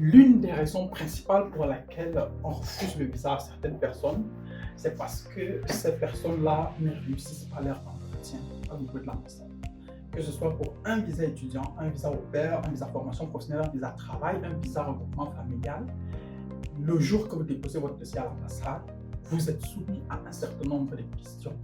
L'une des raisons principales pour laquelle on refuse le visa à certaines personnes, c'est parce que ces personnes-là ne réussissent pas leur entretien au niveau de l'ambassade. Que ce soit pour un visa étudiant, un visa au pair, un visa formation professionnelle, un visa travail, un visa regroupement familial, le jour que vous déposez votre dossier à l'ambassade, vous êtes soumis à un certain nombre de questions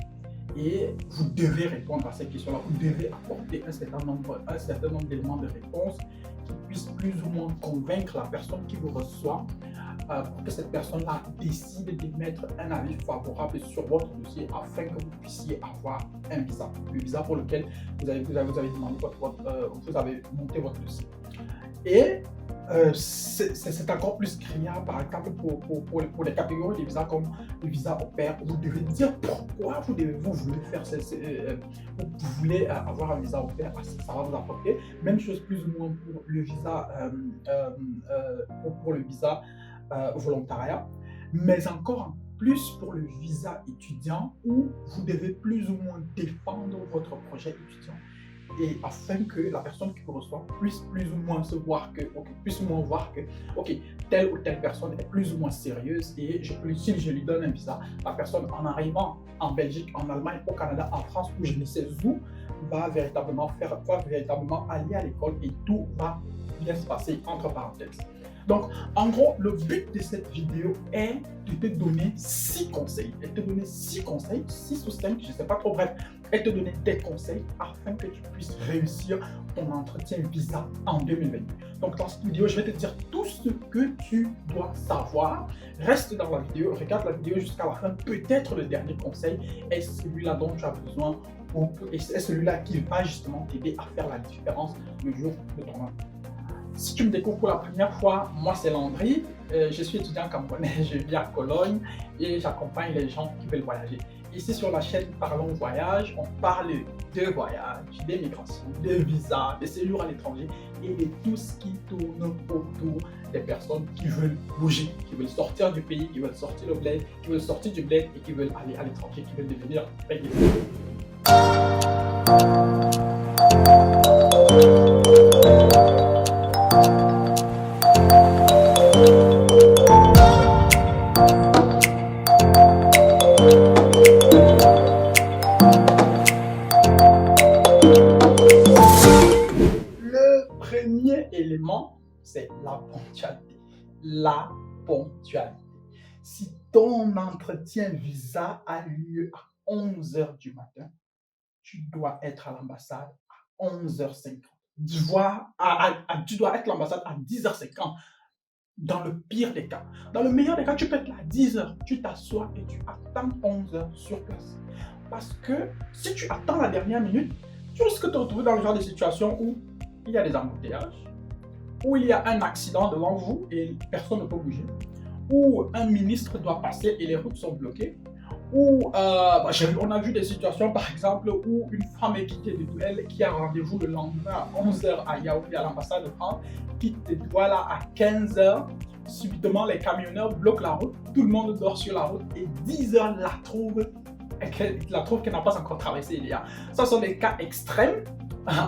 et vous devez répondre à ces questions-là. Vous devez apporter un certain nombre d'éléments de réponse qui puissent plus ou moins convaincre la personne qui vous reçoit pour que cette personne-là décide d'émettre un avis favorable sur votre dossier afin que vous puissiez avoir un visa. Le visa pour lequel vous avez demandé vous avez monté votre dossier. Et c'est encore plus criant, par exemple, pour les catégories de visas comme le visa au pair. Vous devez dire pourquoi vous voulez faire vous voulez avoir un visa au pair, parce que ça va vous apporter. Même chose plus ou moins pour le visa, pour le visa volontariat, mais encore plus pour le visa étudiant où vous devez plus ou moins défendre votre projet étudiant. Et afin que la personne qui vous reçoit puisse plus ou moins voir que, telle ou telle personne est plus ou moins sérieuse et si je lui donne un visa, la personne en arrivant en Belgique, en Allemagne, au Canada, en France ou je ne sais où, va véritablement aller à l'école et tout va bien se passer, entre parenthèses. Donc, en gros, le but de cette vidéo est de te donner 6 conseils. Et te donner 6 conseils, 6 ou 5, je ne sais pas trop, bref, et te donner des conseils afin que tu puisses réussir ton entretien visa en 2022. Donc, dans cette vidéo, je vais te dire tout ce que tu dois savoir. Reste dans la vidéo, regarde la vidéo jusqu'à la fin. Peut-être le dernier conseil est celui-là dont tu as besoin et c'est celui-là qui va justement t'aider à faire la différence le jour de ton entretien. Si tu me découvres pour la première fois, moi c'est Landry, je suis étudiant camerounais, je vis à Cologne et j'accompagne les gens qui veulent voyager. Ici sur la chaîne Parlons Voyage, on parle de voyage, des migrations, de visas, de séjours à l'étranger et de tout ce qui tourne autour des personnes qui veulent bouger, qui veulent sortir du pays, qui veulent sortir du bled et qui veulent aller à l'étranger, qui veulent devenir payés. Premier élément, c'est la ponctualité. La ponctualité. Si ton entretien visa a lieu à 11h du matin, tu dois être à l'ambassade à 11h50. Tu dois être à l'ambassade à 10h50. Dans le pire des cas. Dans le meilleur des cas, tu peux être là à 10h. Tu t'assois et tu attends 11h sur place. Parce que si tu attends la dernière minute, tu risques de te retrouver dans le genre de situation où il y a des embouteillages, où il y a un accident devant vous et personne ne peut bouger, où un ministre doit passer et les routes sont bloquées, où on a vu des situations par exemple où une femme est quittée de duel qui a rendez-vous le lendemain à 11h à Yaoundé à l'ambassade de France, quitte de Douala à 15h, subitement les camionneurs bloquent la route, tout le monde dort sur la route et 10h la trouve qu'elle n'a pas encore traversé l'IA. Ça sont des cas extrêmes.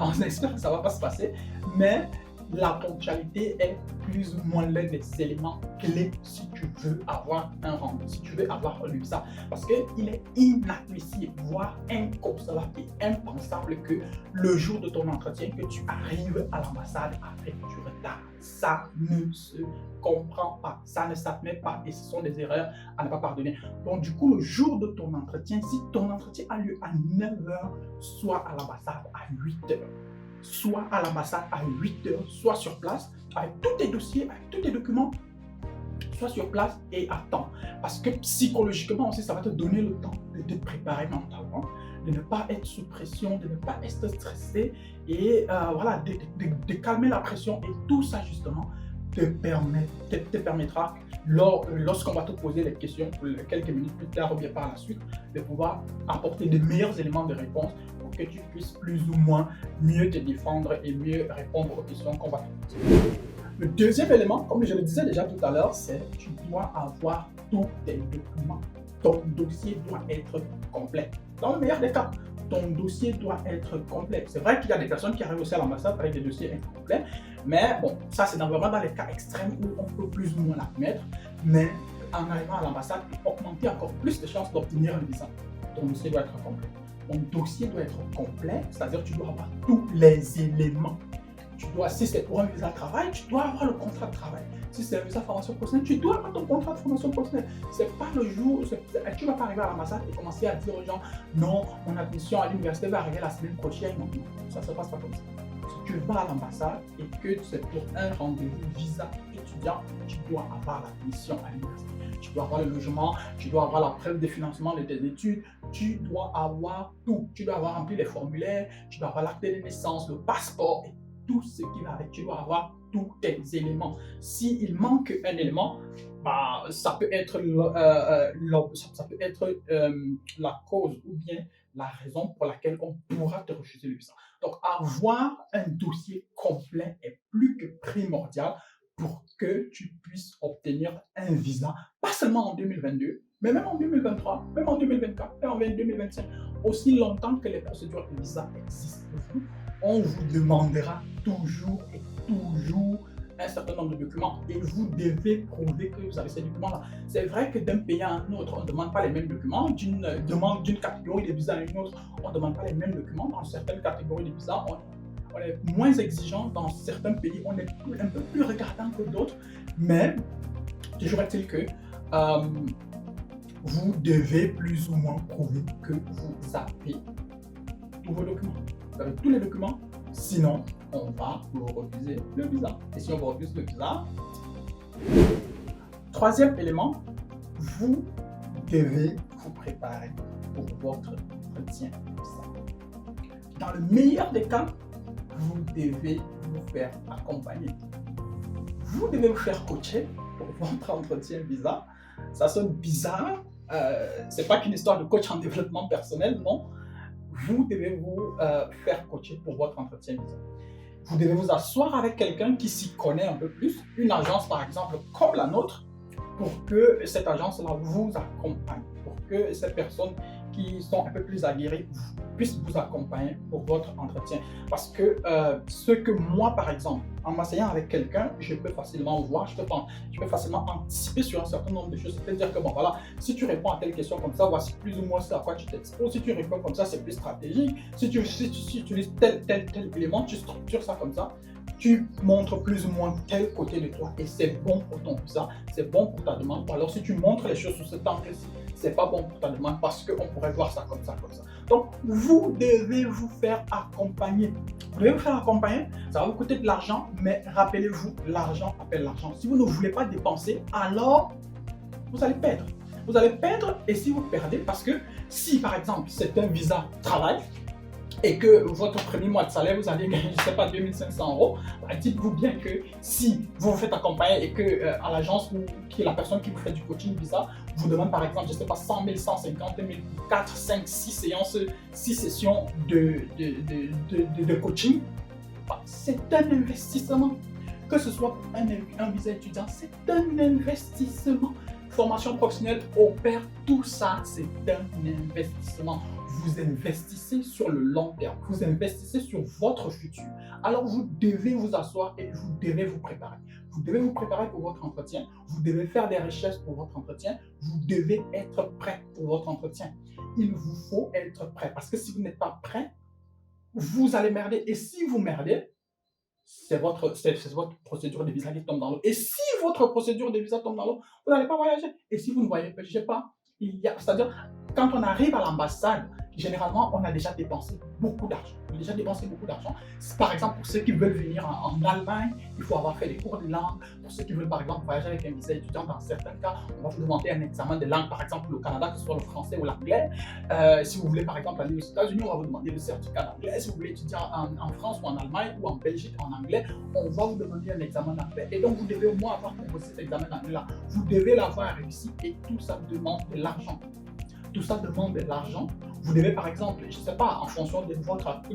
On espère que ça ne va pas se passer, mais la ponctualité est plus ou moins l'un des éléments clés si tu veux avoir un rendez-vous, si tu veux avoir un visa. Parce qu'il est inadmissible, voire inconcevable et impensable que le jour de ton entretien, que tu arrives à l'ambassade avec du retard. Ça ne se comprend pas, ça ne s'admet pas et ce sont des erreurs à ne pas pardonner. Donc du coup, le jour de ton entretien, si ton entretien a lieu à 9h, sois à l'ambassade à 8h. Soit à l'ambassade à 8h, soit sur place, avec tous tes dossiers, avec tous tes documents, soit sur place et attends. Parce que psychologiquement aussi, ça va te donner le temps de te préparer mentalement, de ne pas être sous pression, de ne pas être stressé et voilà, de calmer la pression et tout ça justement te permettra, lorsqu'on va te poser les questions quelques minutes plus tard ou bien par la suite, de pouvoir apporter de meilleurs éléments de réponse pour que tu puisses plus ou moins mieux te défendre et mieux répondre aux questions qu'on va te poser. Le deuxième élément, comme je le disais déjà tout à l'heure, c'est que tu dois avoir tous tes documents. Ton dossier doit être complet. Dans le meilleur des cas, ton dossier doit être complet. C'est vrai qu'il y a des personnes qui arrivent aussi à l'ambassade avec des dossiers incomplets, mais bon, ça c'est vraiment dans les cas extrêmes où on peut plus ou moins l'admettre, mais en arrivant à l'ambassade, pour augmenter encore plus de chances d'obtenir un visa, ton dossier doit être complet. Ton dossier doit être complet, c'est-à-dire que tu dois avoir tous les éléments. Si c'est pour un visa de travail, tu dois avoir le contrat de travail. Si c'est un visa de formation professionnelle, tu dois avoir ton contrat de formation professionnelle. C'est pas le jour, tu ne vas pas arriver à l'ambassade et commencer à dire aux gens, non, mon admission à l'université va arriver la semaine prochaine. Non, ça ne se passe pas comme ça. Si tu vas à l'ambassade et que c'est pour un rendez-vous visa étudiant, tu dois avoir l'admission à l'université. Tu dois avoir le logement, tu dois avoir la preuve de financement de tes études, tu dois avoir tout. Tu dois avoir rempli les formulaires, tu dois avoir l'acte de naissance, le passeport et tout ce qui va avec. Tu dois avoir tous tes éléments. S'il manque un élément, bah, ça peut être, la cause ou bien la raison pour laquelle on pourra te refuser le visa. Donc, avoir un dossier complet est plus que primordial pour que tu puisses obtenir un visa, pas seulement en 2022, mais même en 2023, même en 2024, même en 2025. Aussi longtemps que les procédures de visa existent pour vous, on vous demandera toujours et toujours un certain nombre de documents et vous devez prouver que vous avez ces documents-là. C'est vrai que d'un pays à un autre, on ne demande pas les mêmes documents. D'une catégorie de visa à une autre, on ne demande pas les mêmes documents. Dans certaines catégories de visa, on est moins exigeant. Dans certains pays, on est un peu plus regardant que d'autres. Mais toujours est-il que vous devez plus ou moins prouver que vous avez tous vos documents. Vous avez tous les documents, sinon on va vous refuser le visa. Et si on vous refuse le visa, troisième élément, vous devez vous préparer pour votre entretien visa. Dans le meilleur des cas, vous devez vous faire accompagner. Vous devez vous faire coacher pour votre entretien visa. Ça sonne bizarre. C'est pas qu'une histoire de coach en développement personnel, non. Vous devez vous faire coacher pour votre entretien visa. Vous devez vous asseoir avec quelqu'un qui s'y connaît un peu plus, une agence par exemple comme la nôtre, pour que cette agence-là vous accompagne, pour que ces personnes qui sont un peu plus aguerries puissent vous accompagner pour votre entretien. Parce que ce que moi, par exemple, en m'asseyant avec quelqu'un, je peux facilement voir, je peux facilement anticiper sur un certain nombre de choses. C'est-à-dire que, bon, voilà, si tu réponds à telle question comme ça, voici plus ou moins ce à quoi tu t'exposes. Si tu réponds comme ça, c'est plus stratégique. Si tu utilises tel élément, tu structures ça comme ça. Tu montres plus ou moins tel côté de toi et c'est bon pour ton visa, c'est bon pour ta demande. Ou alors si tu montres les choses sous cet angle-ci, c'est pas bon pour ta demande parce qu'on pourrait voir ça comme ça, comme ça. Donc, vous devez vous faire accompagner. Vous devez vous faire accompagner, ça va vous coûter de l'argent, mais rappelez-vous, l'argent appelle l'argent. Si vous ne voulez pas dépenser, alors vous allez perdre. Vous allez perdre et si vous perdez, parce que si par exemple c'est un visa travail, et que votre premier mois de salaire, vous allez gagner, je ne sais pas, 2500 €, bah, dites-vous bien que si vous vous faites accompagner et que à l'agence ou qui est la personne qui vous fait du coaching visa vous demande par exemple, je ne sais pas, 100 000, 150 000, 4, 5, 6 séances, 6 sessions de coaching, bah, c'est un investissement. Que ce soit un visa étudiant, c'est un investissement. Formation professionnelle, au pair, tout ça, c'est un investissement. Vous investissez sur le long terme, vous investissez sur votre futur. Alors vous devez vous asseoir et vous devez vous préparer. Vous devez vous préparer pour votre entretien, vous devez faire des recherches pour votre entretien, vous devez être prêt pour votre entretien. Il vous faut être prêt parce que si vous n'êtes pas prêt, vous allez merder. Et si vous merdez, c'est votre procédure de visa qui tombe dans l'eau. Et si votre procédure de visa tombe dans l'eau, vous n'allez pas voyager. Et si vous ne voyagez pas, c'est-à-dire, quand on arrive à l'ambassade, généralement, on a déjà dépensé beaucoup d'argent. Par exemple, pour ceux qui veulent venir en Allemagne, il faut avoir fait des cours de langue. Pour ceux qui veulent, par exemple, voyager avec un visa étudiant, dans certains cas, on va vous demander un examen de langue, par exemple, au Canada, que ce soit le français ou l'anglais. Si vous voulez, par exemple, aller aux États-Unis, on va vous demander le certificat d'anglais. Si vous voulez étudier en France ou en Allemagne ou en Belgique en anglais, on va vous demander un examen d'anglais. Et donc, vous devez au moins avoir composé cet examen d'anglais-là. Vous devez l'avoir réussi et tout ça demande de l'argent. Tout ça demande de l'argent. Vous devez par exemple, je ne sais pas, en fonction de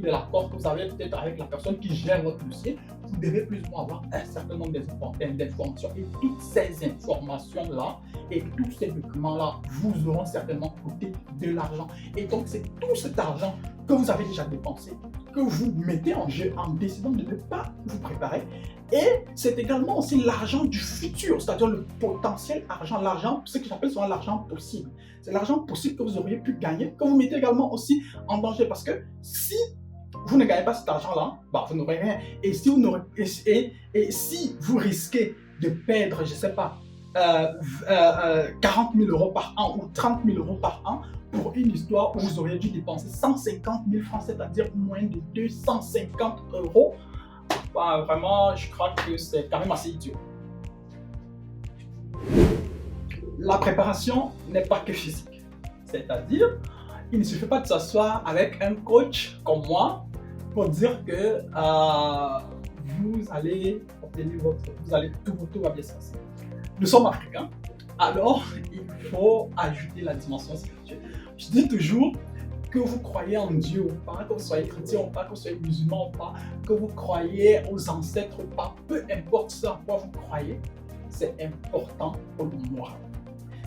l'accord que vous avez peut-être avec la personne qui gère votre dossier, vous devez plus ou moins avoir un certain nombre d'informations. Et toutes ces informations-là et tous ces documents-là vous auront certainement coûté de l'argent. Et donc c'est tout cet argent que vous avez déjà dépensé, que vous mettez en jeu en décidant de ne pas vous préparer. Et c'est également aussi l'argent du futur, c'est-à-dire le potentiel argent, l'argent, ce que j'appelle souvent l'argent possible. C'est l'argent possible que vous auriez pu gagner, que vous mettez également aussi en danger. Parce que si vous ne gagnez pas cet argent-là, bah, vous n'aurez rien. Et si vous, et si vous risquez de perdre, je ne sais pas, 40 000 euros par an ou 30 000 euros par an pour une histoire où vous auriez dû dépenser 150 000 francs, c'est-à-dire moins de 250 euros, bah, vraiment, je crois que c'est quand même assez idiot. La préparation n'est pas que physique. C'est-à-dire, il ne suffit pas de s'asseoir avec un coach comme moi pour dire que vous allez obtenir tout va bien se passer. Nous sommes africains, alors il faut ajouter la dimension spirituelle. Je dis toujours que vous croyez en Dieu ou pas, que vous soyez chrétien ou pas, que vous soyez musulman ou pas, que vous croyez aux ancêtres ou pas, peu importe ce à quoi vous croyez, c'est important pour le moral.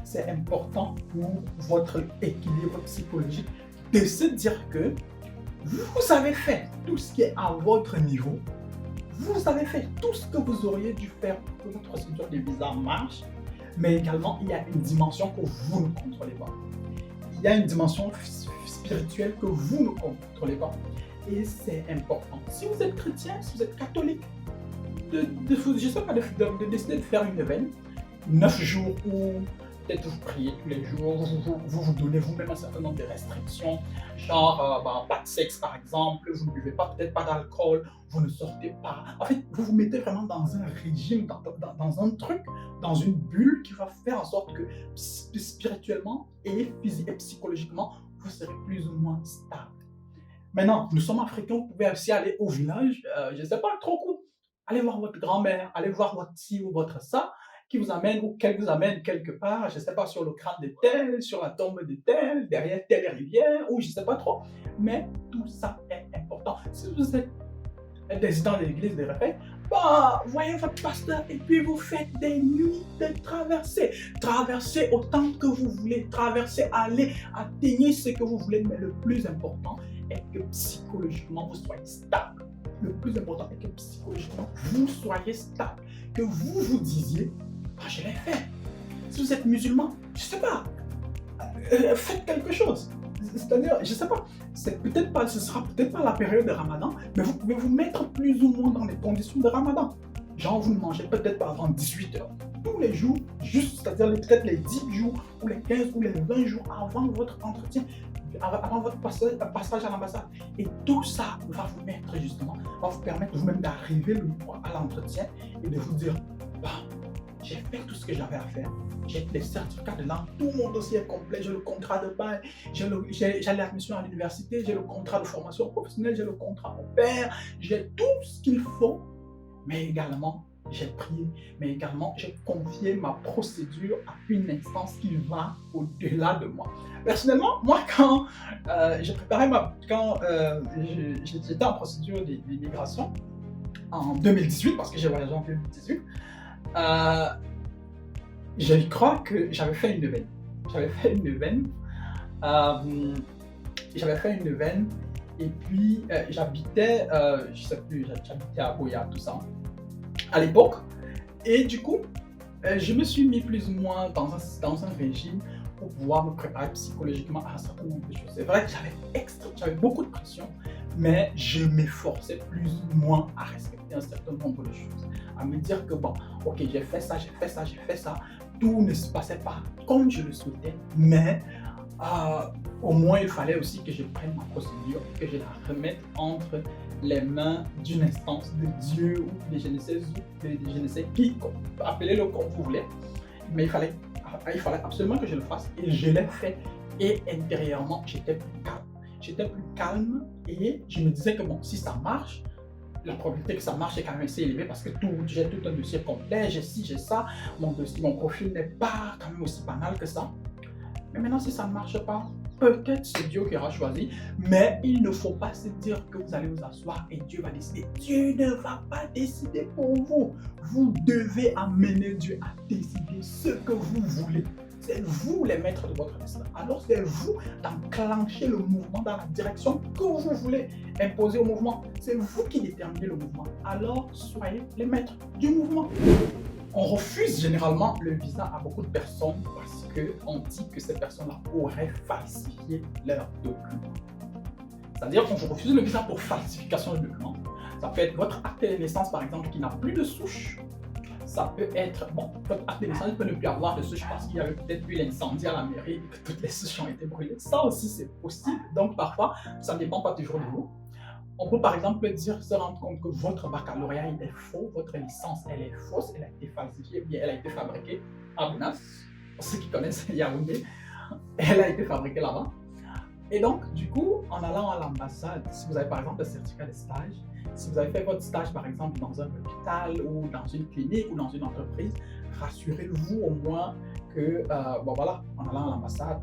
C'est important pour votre équilibre psychologique de se dire que vous avez fait tout ce qui est à votre niveau. Vous avez fait tout ce que vous auriez dû faire pour que votre procédure de visa marche, mais également il y a une dimension que vous ne contrôlez pas. Il y a une dimension spirituelle que vous ne contrôlez pas. Et c'est important. Si vous êtes chrétien, si vous êtes catholique, je sais pas, de décider de faire une veine, 9 jours où peut-être vous priez tous les jours, vous donnez vous-même un certain nombre de restrictions, genre pas de sexe par exemple, vous ne buvez pas, peut-être pas d'alcool, vous ne sortez pas. En fait, vous vous mettez vraiment dans un régime, dans un truc, dans une bulle qui va faire en sorte que spirituellement et physiquement et psychologiquement, vous serez plus ou moins stable. Maintenant, nous sommes africains, vous pouvez aussi aller au village, je ne sais pas trop où, allez voir votre grand-mère, allez voir votre ci ou votre ça, qui vous amène ou qu'elle vous amène quelque part, je ne sais pas, sur le crâne de tel, sur la tombe de tel, derrière telle rivière, ou je ne sais pas trop. Mais tout ça est important. Si vous êtes dans l'église de refaits, bah, voyez votre pasteur et puis vous faites des nuits de traversée. Traversez autant que vous voulez, traversez, allez, atteignez ce que vous voulez, mais le plus important est que psychologiquement vous soyez stable. Le plus important est que psychologiquement vous soyez stable. Que vous vous disiez, bah, je l'ai fait. Si vous êtes musulman, je sais pas, faites quelque chose. C'est-à-dire, je sais pas, ce sera peut-être pas la période de Ramadan, mais vous pouvez vous mettre plus ou moins dans les conditions de Ramadan. Genre, vous ne mangez peut-être pas avant 18 h. Tous les jours, juste, c'est-à-dire peut-être les 10 jours, ou les 15 ou les 20 jours avant votre entretien, avant votre passage à l'ambassade. Et tout ça va vous mettre justement, va vous permettre vous-même d'arriver à l'entretien et de vous dire, bah, j'ai fait tout ce que j'avais à faire, j'ai les certificats de langue, tout mon dossier est complet, j'ai le contrat de bail, j'ai l'admission à l'université, j'ai le contrat de formation professionnelle, j'ai le contrat au père, j'ai tout ce qu'il faut, mais également j'ai prié, mais également j'ai confié ma procédure à une instance qui va au-delà de moi. Personnellement, moi quand j'ai préparé quand j'étais en procédure d'immigration en 2018, parce que j'ai voyagé en 2018, je crois que j'avais fait une veine. J'avais fait une veine et puis j'habitais, je sais plus, j'habitais à Boya, tout ça, à l'époque. Et du coup, je me suis mis plus ou moins dans un régime pour pouvoir me préparer psychologiquement à un certain nombre de choses. C'est vrai que j'avais beaucoup de pression, mais je m'efforçais plus ou moins à respecter un certain nombre de choses. À me dire que bon, ok, j'ai fait ça, tout ne se passait pas comme je le souhaitais, mais au moins il fallait aussi que je prenne ma procédure, que je la remette entre les mains d'une instance de Dieu ou de je ne sais qui, appelez-le comme vous voulez, mais il fallait absolument que je le fasse et je l'ai fait. Et intérieurement, j'étais plus calme et je me disais que bon, si ça marche, la probabilité que ça marche est quand même assez élevée parce que j'ai tout un dossier complet, j'ai ci, j'ai ça, mon profil n'est pas quand même aussi banal que ça. Mais maintenant, si ça ne marche pas, peut-être c'est Dieu qui aura choisi, mais il ne faut pas se dire que vous allez vous asseoir et Dieu va décider. Dieu ne va pas décider pour vous. Vous devez amener Dieu à décider ce que vous voulez. c'est vous les maîtres de votre destin. Alors c'est vous d'enclencher le mouvement dans la direction que vous voulez imposer au mouvement. C'est vous qui déterminez le mouvement. Alors soyez les maîtres du mouvement. On refuse généralement le visa à beaucoup de personnes parce qu'on dit que ces personnes-là pourraient falsifier leurs documents. C'est-à-dire qu'on vous refuse le visa pour falsification de documents. Ça peut être votre acte de naissance, par exemple, qui n'a plus de souche. Ça peut être, bon, votre acte de naissance peut ne plus avoir de souche parce qu'il y avait peut-être eu l'incendie à la mairie et que toutes les souches ont été brûlées. Ça aussi, c'est possible. Donc, parfois, ça ne dépend pas toujours de vous. On peut, par exemple, se rendre compte que votre baccalauréat il est faux, votre licence, elle est fausse, elle a été falsifiée, bien elle a été fabriquée à Bounas. Pour ceux qui connaissent Yaoundé, elle a été fabriquée là-bas. Et donc, du coup, en allant à l'ambassade, si vous avez par exemple un certificat de stage, si vous avez fait votre stage par exemple dans un hôpital ou dans une clinique ou dans une entreprise, rassurez-vous au moins que, bon voilà, en allant à l'ambassade,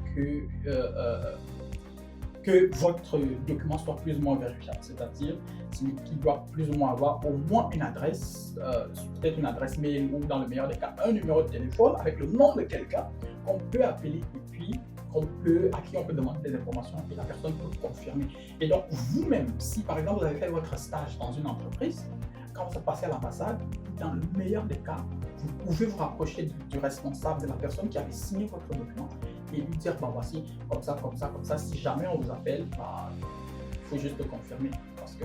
que votre document soit plus ou moins vérifiable, c'est-à-dire qu'il doit plus ou moins avoir au moins une adresse, peut-être une adresse mail ou dans le meilleur des cas, un numéro de téléphone avec le nom de quelqu'un qu'on peut appeler et puis à qui on peut demander des informations et la personne peut confirmer. Et donc vous-même, si par exemple vous avez fait votre stage dans une entreprise, quand vous passez à l'ambassade, dans le meilleur des cas, vous pouvez vous rapprocher du responsable, de la personne qui avait signé votre document et lui dire, bah voici, comme ça, comme ça, comme ça, si jamais on vous appelle, bah, il faut juste confirmer, parce que,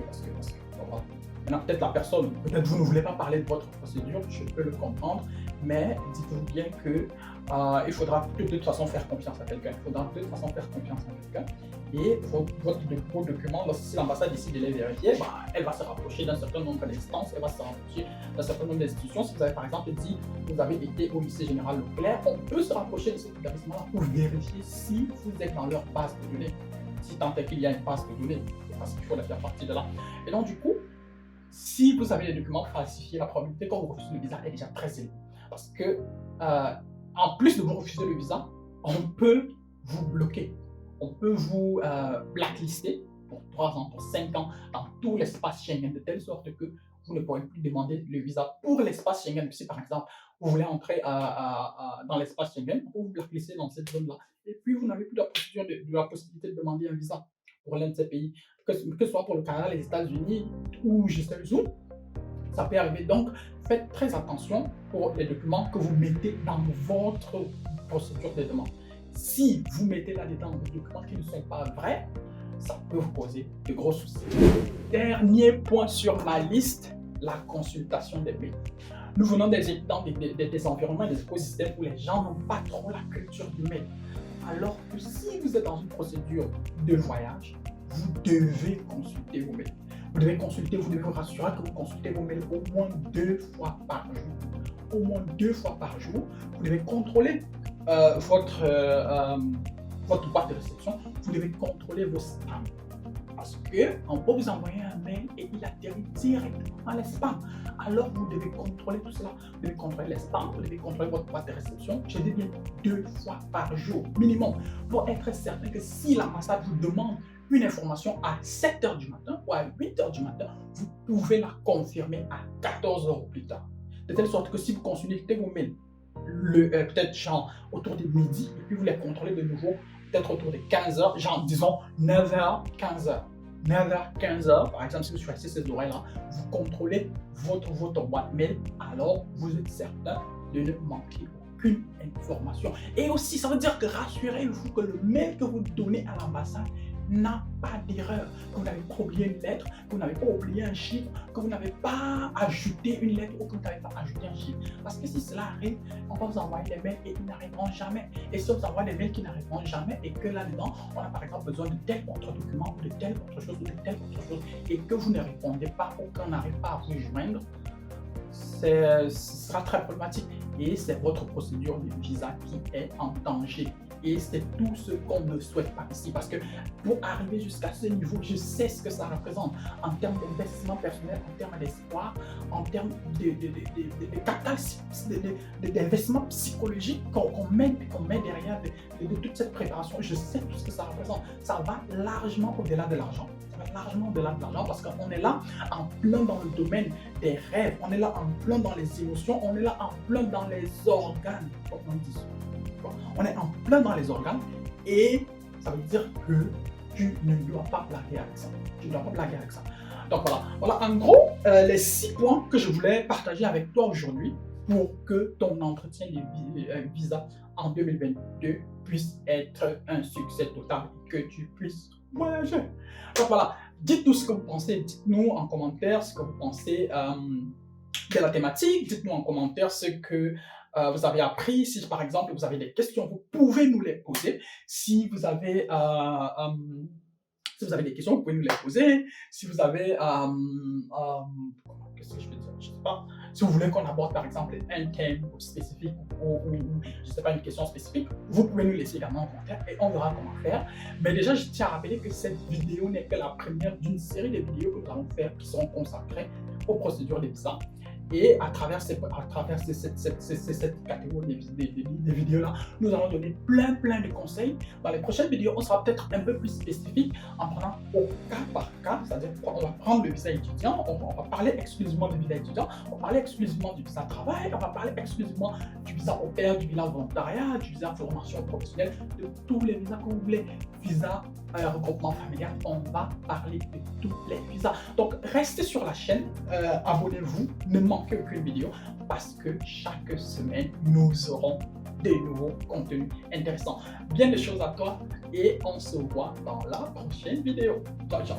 voilà. Maintenant, peut-être la personne, peut-être vous ne voulez pas parler de votre procédure, je peux le comprendre, mais dites-vous bien que il faudra de toute façon faire confiance à quelqu'un, il faudra de toute façon faire confiance à quelqu'un, et vos documents, si l'ambassade décide de les vérifier, bah, elle va se rapprocher d'un certain nombre d'instances, elle va se rapprocher d'un certain nombre d'institutions. Si vous avez par exemple dit que vous avez été au lycée général Leclerc, on peut se rapprocher de cet établissement-là pour vérifier si vous êtes dans leur base de données, si tant est qu'il y a une base de données, parce qu'il faut la faire partie de là. Et donc du coup, si vous avez des documents falsifiés, la probabilité qu'on vous refuse le visa est déjà très élevée. Parce que, en plus de vous refuser le visa, on peut vous bloquer. On peut vous blacklister pour 3 ans, pour 5 ans dans tout l'espace Schengen, de telle sorte que vous ne pourrez plus demander le visa pour l'espace Schengen. Si par exemple, vous voulez entrer dans l'espace Schengen, on peut vous blacklister dans cette zone-là. Et puis, vous n'avez plus la possibilité de demander un visa pour l'un de ces pays, que ce soit pour le Canada, les États-Unis ou je sais où. Ça peut arriver. Donc, faites très attention pour les documents que vous mettez dans votre procédure de demande. Si vous mettez là-dedans des documents qui ne sont pas vrais, ça peut vous causer de gros soucis. Dernier point sur ma liste, la consultation des mails. Nous venons des environnements, des écosystèmes où les gens n'ont pas trop la culture du mail. Alors que si vous êtes dans une procédure de voyage, vous devez consulter vos mails. Vous devez consulter, vous devez vous rassurer que vous consultez vos mails au moins 2 fois par jour. Au moins 2 fois par jour. Vous devez contrôler votre boîte de réception. Vous devez contrôler vos spams. Parce qu'on peut vous envoyer un mail et il atterrit directement dans les spams. Alors vous devez contrôler tout cela. Vous devez contrôler les spams, vous devez contrôler votre boîte de réception. Je dis bien 2 fois par jour, minimum. Pour être certain que si l'ambassade vous demande une information à 7 h du matin ou à 8 h du matin, vous pouvez la confirmer à 14 h plus tard. De telle sorte que si vous consultez vos mails, peut-être genre autour de midi, et puis vous les contrôlez de nouveau, peut-être autour de 15 h, genre disons 9 h, 15 h. 9 h, 15 h, par exemple, si vous choisissez ces horaires-là, vous contrôlez votre boîte mail, alors vous êtes certain de ne manquer aucune information. Et aussi, ça veut dire que rassurez-vous que le mail que vous donnez à l'ambassade n'a pas d'erreur, que vous n'avez pas oublié une lettre, que vous n'avez pas oublié un chiffre, que vous n'avez pas ajouté une lettre ou que vous n'avez pas ajouté un chiffre. Parce que si cela arrive, on va vous envoyer des mails et ils n'arriveront jamais. Et si on vous envoie des mails qui n'arriveront jamais et que là-dedans, on a par exemple besoin de tel autre document ou de telle autre chose ou de telle autre chose et que vous ne répondez pas ou qu'on n'arrive pas à vous joindre, ce sera très problématique. Et c'est votre procédure de visa qui est en danger. Et c'est tout ce qu'on ne souhaite pas ici. Parce que pour arriver jusqu'à ce niveau, je sais ce que ça représente en termes d'investissement personnel, en termes d'espoir, en termes d'investissement psychologique qu'on met derrière de toute cette préparation. Je sais tout ce que ça représente. Ça va largement au-delà de l'argent. Largement au-delà de l'argent parce qu'on est là en plein dans le domaine des rêves, on est là en plein dans les émotions, on est là en plein dans les organes, comme on dit. On est en plein dans les organes et ça veut dire que tu ne dois pas blaguer avec ça. Tu ne dois pas blaguer avec ça. Donc voilà en gros les 6 points que je voulais partager avec toi aujourd'hui pour que ton entretien de visa en 2022 puisse être un succès total et que tu puisses voyager. Donc voilà, dites-nous ce que vous pensez, dites-nous en commentaire ce que vous pensez de la thématique, dites-nous en commentaire ce que vous avez appris. Si par exemple vous avez des questions, vous pouvez nous les poser. Si vous avez des questions, vous pouvez nous les poser. Si vous avez, qu'est-ce que je peux dire? Je ne sais pas. Si vous voulez qu'on aborde par exemple un thème spécifique ou je ne sais pas, une question spécifique, vous pouvez nous laisser également en commentaire et on verra comment faire. Mais déjà, je tiens à rappeler que cette vidéo n'est que la première d'une série de vidéos que nous allons faire qui seront consacrées aux procédures de visa. Et à travers cette catégorie des vidéos-là, nous allons donner plein de conseils. Dans les prochaines vidéos, on sera peut-être un peu plus spécifique en prenant au cas par cas, c'est-à-dire qu'on va prendre le visa étudiant, on va parler exclusivement du visa étudiant, on va parler exclusivement du visa travail, on va parler exclusivement du visa au pair, du visa volontariat, du visa formation professionnelle, de tous les visas que vous voulez. Visa regroupement familial, on va parler de tous les visas. Donc restez sur la chaîne, abonnez-vous, ne manquez aucune vidéo parce que chaque semaine nous aurons des nouveaux contenus intéressants. Bien des choses à toi et on se voit dans la prochaine vidéo. Ciao ciao.